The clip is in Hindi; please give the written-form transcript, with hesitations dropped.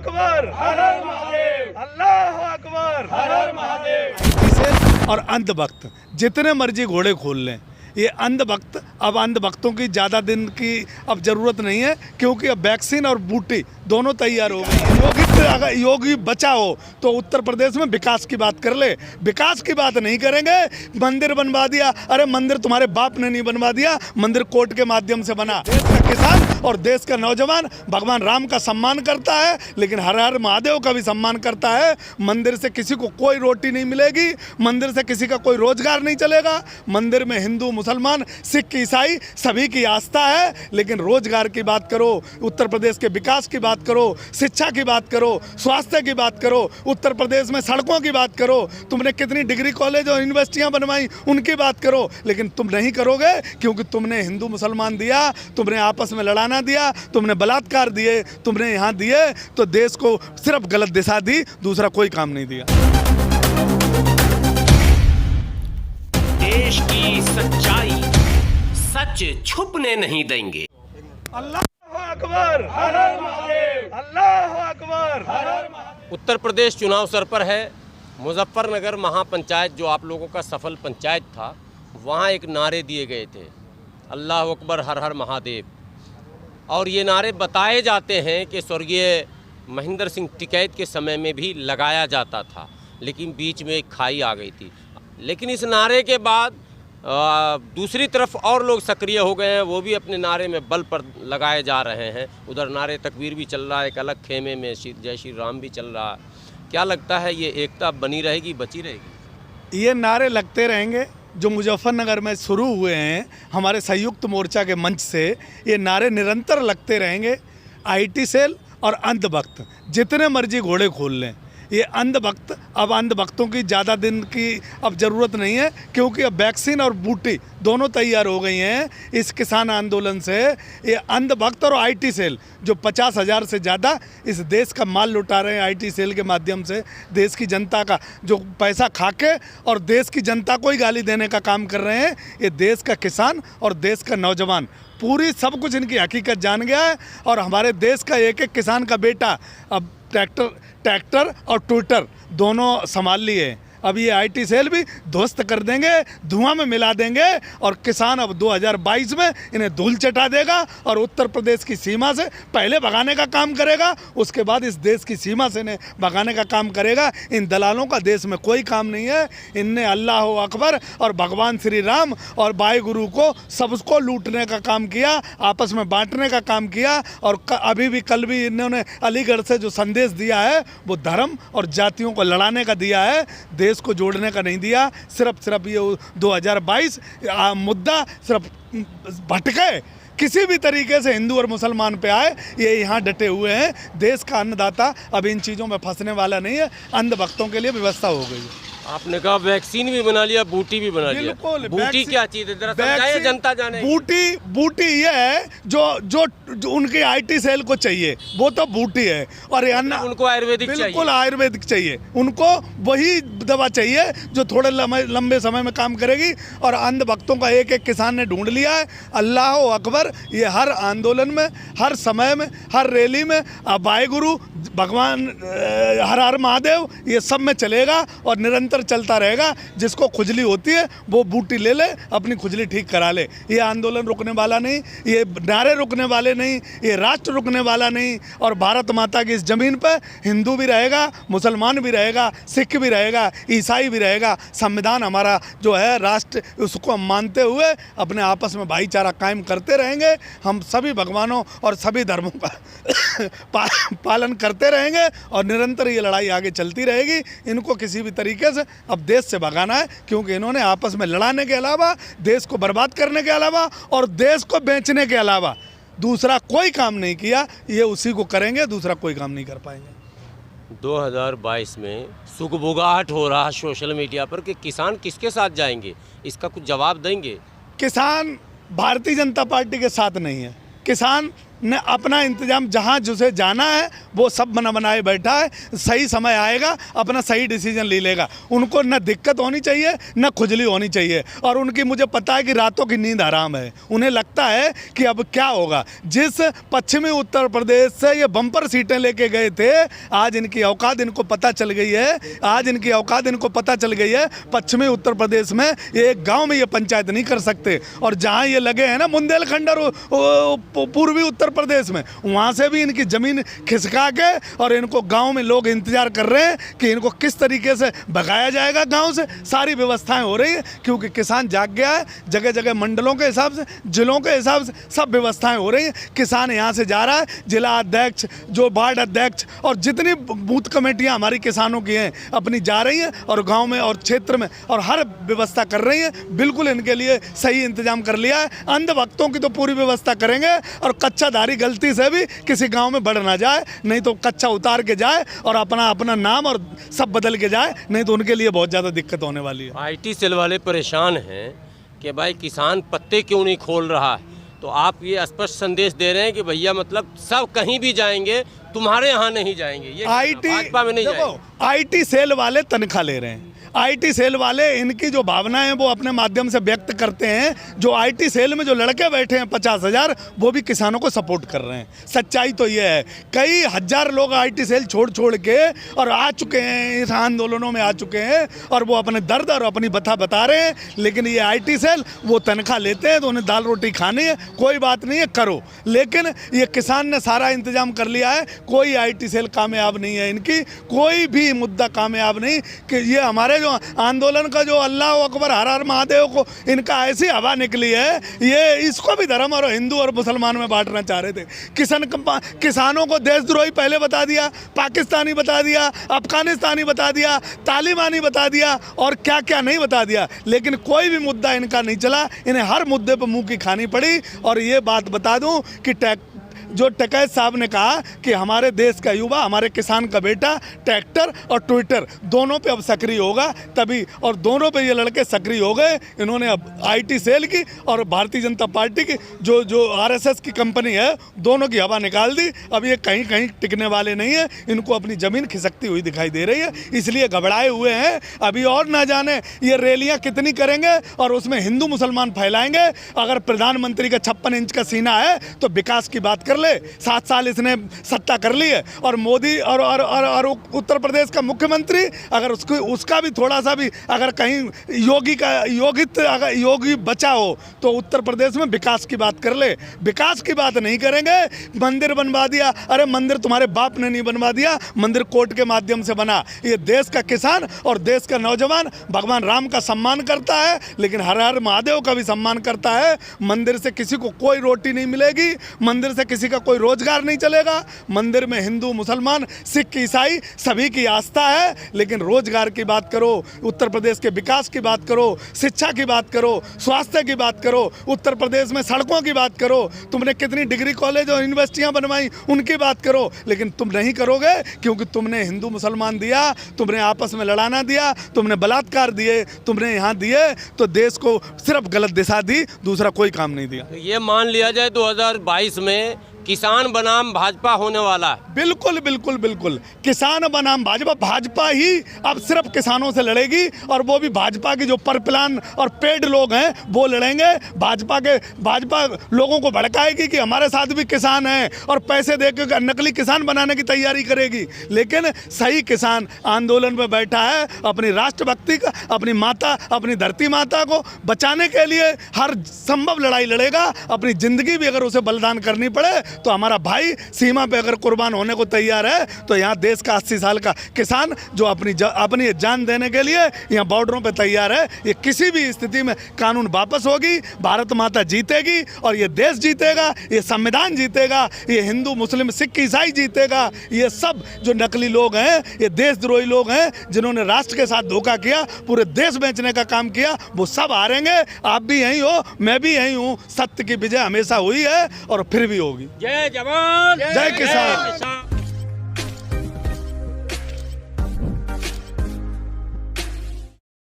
अकबर, हर हर महादेव, अल्लाह अकबर, हर हर महादेव। और अंधभक्त जितने मर्जी घोड़े खोल लें, ये अंधभक्त अब अंधभक्तों की ज़्यादा दिन की अब ज़रूरत नहीं है, क्योंकि अब वैक्सीन और बूटी दोनों तैयार हो गई। अगर योगी बचा हो तो उत्तर प्रदेश में विकास की बात कर ले, विकास की बात नहीं करेंगे। मंदिर बनवा दिया, अरे मंदिर तुम्हारे बाप ने नहीं बनवा दिया, मंदिर कोर्ट के माध्यम से बना। देश का किसान और देश का नौजवान भगवान राम का सम्मान करता है, लेकिन हर हर महादेव का भी सम्मान करता है। मंदिर से किसी को कोई रोटी नहीं मिलेगी, मंदिर से किसी का कोई रोजगार नहीं चलेगा। मंदिर में हिंदू, मुसलमान, सिख, ईसाई सभी की आस्था है, लेकिन रोजगार की बात करो, उत्तर प्रदेश के विकास की बात करो, शिक्षा की बात करो, स्वास्थ्य की बात करो, उत्तर प्रदेश में सड़कों की बात करो, तुमने कितनी डिग्री कॉलेज और यूनिवर्सिटियां बनवाई उनकी बात करो, लेकिन तुम नहीं करोगे, क्योंकि तुमने हिंदू मुसलमान दिया, तुमने आपस में लड़ाना दिया, तुमने बलात्कार दिए, तुमने यहाँ दिए, तो देश को सिर्फ गलत दिशा दी, दूसरा कोई काम नहीं दिया। देश की सच्चाई सच छुपने नहीं देंगे। अल्लाह अकबर, हर हर महादेव, अल्लाह अकबर, हर हर महादेव। उत्तर प्रदेश चुनाव सर पर है। मुजफ्फरनगर महापंचायत जो आप लोगों का सफल पंचायत था, वहाँ एक नारे दिए गए थे, अल्लाह अकबर, हर हर महादेव। और ये नारे बताए जाते हैं कि स्वर्गीय महेंद्र सिंह टिकैत के समय में भी लगाया जाता था, लेकिन बीच में एक खाई आ गई थी। लेकिन इस नारे के बाद दूसरी तरफ और लोग सक्रिय हो गए हैं, वो भी अपने नारे में बल पर लगाए जा रहे हैं। उधर नारे तकबीर भी चल रहा है, एक अलग खेमे में जय श्री राम भी चल रहा है। क्या लगता है ये एकता बनी रहेगी, बची रहेगी? ये नारे लगते रहेंगे जो मुजफ्फरनगर में शुरू हुए हैं हमारे संयुक्त मोर्चा के मंच से, ये नारे निरंतर लगते रहेंगे। आईटी सेल और अंधभक्त जितने मर्जी घोड़े खोल लें, ये अंधभक्त अब अंधभक्तों की ज़्यादा दिन की अब ज़रूरत नहीं है, क्योंकि अब वैक्सीन और बूटी दोनों तैयार हो गई हैं। इस किसान आंदोलन से ये अंधभक्त और आईटी सेल जो 50,000 से ज़्यादा इस देश का माल लुटा रहे हैं, आईटी सेल के माध्यम से देश की जनता का जो पैसा खा के और देश की जनता को ही गाली देने का काम कर रहे हैं। ये देश का किसान और देश का नौजवान पूरी सब कुछ इनकी हकीकत जान गया है, और हमारे देश का एक एक किसान का बेटा अब ट्रैक्टर और ट्विटर दोनों संभाल लिए। अब ये आईटी सेल भी ध्वस्त कर देंगे, धुआं में मिला देंगे, और किसान अब 2022 में इन्हें धूल चटा देगा और उत्तर प्रदेश की सीमा से पहले भगाने का काम करेगा, उसके बाद इस देश की सीमा से इन्हें भगाने का काम करेगा। इन दलालों का देश में कोई काम नहीं है। इनने अल्लाह अकबर और भगवान श्री राम और बाई गुरु को सबको लूटने का काम किया, आपस में बांटने का काम किया, और अभी भी कल भी इन्होंने अलीगढ़ से जो संदेश दिया है वो धर्म और जातियों को लड़ाने का दिया है, देश को जोड़ने का नहीं दिया। सिर्फ ये 2022 मुद्दा सिर्फ भटके, किसी भी तरीके से हिंदू और मुसलमान पे आए, ये यहाँ डटे हुए हैं। देश का अन्नदाता अब इन चीज़ों में फंसने वाला नहीं है। अंधभक्तों के लिए व्यवस्था हो गई है। आपने कहा वैक्सीन भी बना लिया, बूटी भी बना लिया। बूटी क्या चीज़ है, जरा समझाइए, जनता जाने। बूटी ये है जो उनके आईटी सेल को चाहिए, वो तो बूटी है। और उनको आयुर्वेदिक चाहिए, बिल्कुल आयुर्वेदिक चाहिए, उनको वही दवा चाहिए जो थोड़े लंबे समय में काम करेगी। और अंधभक्तों का एक एक किसान ने ढूंढ लिया है। अल्लाह अकबर ये हर आंदोलन में, हर समय में, हर रैली में वाहे गुरु, भगवान, हर हर महादेव, ये सब में चलेगा और निरंतर चलता रहेगा। जिसको खुजली होती है वो बूटी ले ले, अपनी खुजली ठीक करा ले। ये आंदोलन रुकने वाला नहीं, ये नारे रुकने वाले नहीं, ये राष्ट्र रुकने वाला नहीं। और भारत माता की इस ज़मीन पर हिंदू भी रहेगा, मुसलमान भी रहेगा, सिख भी रहेगा, ईसाई भी रहेगा। संविधान हमारा जो है राष्ट्र, उसको हम मानते हुए अपने आपस में भाईचारा कायम करते रहेंगे। हम सभी भगवानों और सभी धर्मों का पालन करते रहेंगे और निरंतर ये लड़ाई आगे चलती रहेगी। इनको किसी भी तरीके से अब देश से भगाना है, क्योंकि इन्होंने आपस में लड़ाने के अलावा, देश को बर्बाद करने के अलावा और देश को बेचने के अलावा दूसरा कोई काम नहीं किया। ये उसी को करेंगे, दूसरा कोई काम नहीं कर पाएंगे। 2022 में सुगबुगाहट हो रहा सोशल मीडिया पर कि किसान किसके साथ जाएंगे, इसका कुछ जवाब देंगे? किसान भारतीय जनता पार्टी के साथ नहीं है, किसान न अपना इंतजाम, जहाँ जिसे जाना है वो सब बना बनाए बैठा है, सही समय आएगा अपना सही डिसीजन ले लेगा। उनको न दिक्कत होनी चाहिए न खुजली होनी चाहिए, और उनकी मुझे पता है कि रातों की नींद हराम है। उन्हें लगता है कि अब क्या होगा। जिस पश्चिमी उत्तर प्रदेश से ये बम्पर सीटें लेके गए थे, आज इनकी औकात इनको पता चल गई है। आज इनकी औकात इनको पता चल गई है। पश्चिमी उत्तर प्रदेश में एक गांव में ये पंचायत नहीं कर सकते, और जहां ये लगे हैं ना बुंदेलखंड और पूर्वी उत्तर प्रदेश में, वहां से भी इनकी ज़मीन खिसका के और इनको गांव में लोग इंतजार कर रहे हैं कि इनको किस तरीके से भगाया जाएगा गांव से। सारी व्यवस्थाएं हो रही हैं क्योंकि किसान जाग गया है। जगह जगह मंडलों के हिसाब से, जिलों के हिसाब से सब व्यवस्थाएं हो रही हैं। किसान यहाँ से जा रहा है, जिला अध्यक्ष, जो वार्ड अध्यक्ष और जितनी बूथ कमेटियाँ हमारी किसानों की हैं अपनी जा रही हैं और गाँव में और क्षेत्र में और हर व्यवस्था कर रही हैं। बिल्कुल इनके लिए सही इंतजाम कर लिया है। अंधभक्तों की तो पूरी व्यवस्था करेंगे, और कच्चाधारी गलती से भी किसी गांव में बढ़ ना जाए, नहीं तो कच्चा उतार के जाए और अपना अपना नाम और सब बदल के जाए, नहीं तो उनके लिए बहुत ज़्यादा दिक्कत होने वाली है। आईटी सेल वाले परेशान हैं कि भाई किसान पत्ते क्यों नहीं खोल रहा है, तो आप ये स्पष्ट संदेश दे रहे हैं कि भैया मतलब सब कहीं भी जाएंगे, तुम्हारे यहाँ नहीं जाएंगे, ये भाजपा में नहीं जाएंगे। आईटी सेल वाले तनख्वाह ले रहे हैं। आईटी सेल वाले इनकी जो भावनाएं हैं वो अपने माध्यम से व्यक्त करते हैं। जो आईटी सेल में जो लड़के बैठे हैं 50,000, वो भी किसानों को सपोर्ट कर रहे हैं। सच्चाई तो ये है, कई हजार लोग आईटी सेल छोड़ के और आ चुके हैं, इस आंदोलनों में आ चुके हैं, और वो अपने दर्द और अपनी बता बता रहे हैं। लेकिन ये आईटी सेल वो तनख्वाह लेते हैं तो उन्हें दाल रोटी खानी है, कोई बात नहीं है, करो। लेकिन ये किसान ने सारा इंतजाम कर लिया है। कोई आईटी सेल कामयाब नहीं है, इनकी कोई भी मुद्दा कामयाब नहीं। कि ये हमारे जो आंदोलन का जो अल्लाह अकबर हर हर महादेव को इनका ऐसी हवा निकली है, ये इसको भी धर्म और हिंदू और मुसलमान में बांटना चाह रहे थे। किसानों को देशद्रोही पहले बता दिया, पाकिस्तानी बता दिया, अफगानिस्तानी बता दिया, तालिबानी बता दिया, और क्या क्या नहीं बता दिया। लेकिन कोई भी मुद्दा इनका नहीं चला। इन्हें हर मुद्दे पर मुंह की खानी पड़ी। और ये बात बता दूं कि जो टिकैत साहब ने कहा कि हमारे देश का युवा, हमारे किसान का बेटा ट्रैक्टर और ट्विटर दोनों पे अब सक्रिय होगा, तभी, और दोनों पे ये लड़के सक्रिय हो गए। इन्होंने अब आईटी सेल की और भारतीय जनता पार्टी की जो आरएसएस की कंपनी है, दोनों की हवा निकाल दी। अब ये कहीं कहीं टिकने वाले नहीं है। इनको अपनी ज़मीन खिसकती हुई दिखाई दे रही है, इसलिए घबराए हुए हैं। अभी और ना जाने ये रैलियाँ कितनी करेंगे और उसमें हिंदू मुसलमान फैलाएंगे। अगर प्रधानमंत्री का 56 इंच का सीना है तो विकास की बात कर ले। 7 साल इसने सत्ता कर ली है, और मोदी और उत्तर प्रदेश का मुख्यमंत्री अगर उसका भी थोड़ा सा भी अगर कहीं योगी बचा हो तो उत्तर प्रदेश में विकास की बात कर ले। विकास की बात नहीं करेंगे। मंदिर बनवा दिया, अरे मंदिर तुम्हारे बाप ने नहीं बनवा दिया, मंदिर कोर्ट के माध्यम से बना। ये देश का किसान और देश का नौजवान भगवान राम का सम्मान करता है, लेकिन हर हर महादेव का भी सम्मान करता है। मंदिर से किसी को कोई रोटी नहीं मिलेगी, मंदिर से किसी का कोई रोजगार नहीं चलेगा। मंदिर में हिंदू मुसलमान सिख ईसाई सभी की आस्था है, लेकिन रोजगार की बात करो, उत्तर प्रदेश के विकास की बात करो, शिक्षा की बात करो, स्वास्थ्य की बात करो, उत्तर प्रदेश में सड़कों की बात करो, तुमने कितनी डिग्री कॉलेज और यूनिवर्सिटियां बनवाई उनकी बात करो। लेकिन तुम नहीं करोगे क्योंकि तुमने हिंदू मुसलमान दिया, तुमने आपस में लड़ाना दिया, तुमने बलात्कार दिए, तुमने यहाँ दिए, तो देश को सिर्फ गलत दिशा दी, दूसरा कोई काम नहीं दिया। ये मान लिया जाए 2022 में किसान बनाम भाजपा होने वाला है। बिल्कुल बिल्कुल बिल्कुल, किसान बनाम भाजपा। भाजपा ही अब सिर्फ किसानों से लड़ेगी, और वो भी भाजपा की जो परप्लान और पेड लोग हैं वो लड़ेंगे। भाजपा लोगों को भड़काएगी कि हमारे साथ भी किसान हैं, और पैसे देकर नकली किसान बनाने की तैयारी करेगी। लेकिन सही किसान आंदोलन में बैठा है, अपनी राष्ट्रभक्ति का, अपनी माता, अपनी धरती माता को बचाने के लिए हर संभव लड़ाई लड़ेगा। अपनी जिंदगी भी अगर उसे बलिदान करनी पड़े तो हमारा भाई सीमा पे अगर कुर्बान होने को तैयार है, तो यहाँ देश का 80 साल का किसान जो अपनी जान देने के लिए यहाँ बॉर्डरों पे तैयार है। ये किसी भी स्थिति में कानून वापस होगी, भारत माता जीतेगी, और ये देश जीतेगा, ये संविधान जीतेगा, ये हिंदू मुस्लिम सिख ईसाई जीतेगा। ये सब जो नकली लोग हैं, ये देशद्रोही लोग हैं, जिन्होंने राष्ट्र के साथ धोखा किया, पूरे देश बेचने का काम किया, वो सब हारेंगे। आप भी यहीं हो, मैं भी यहीं हूँ। सत्य की विजय हमेशा हुई है और फिर भी होगी। जय जवान, जय किसान।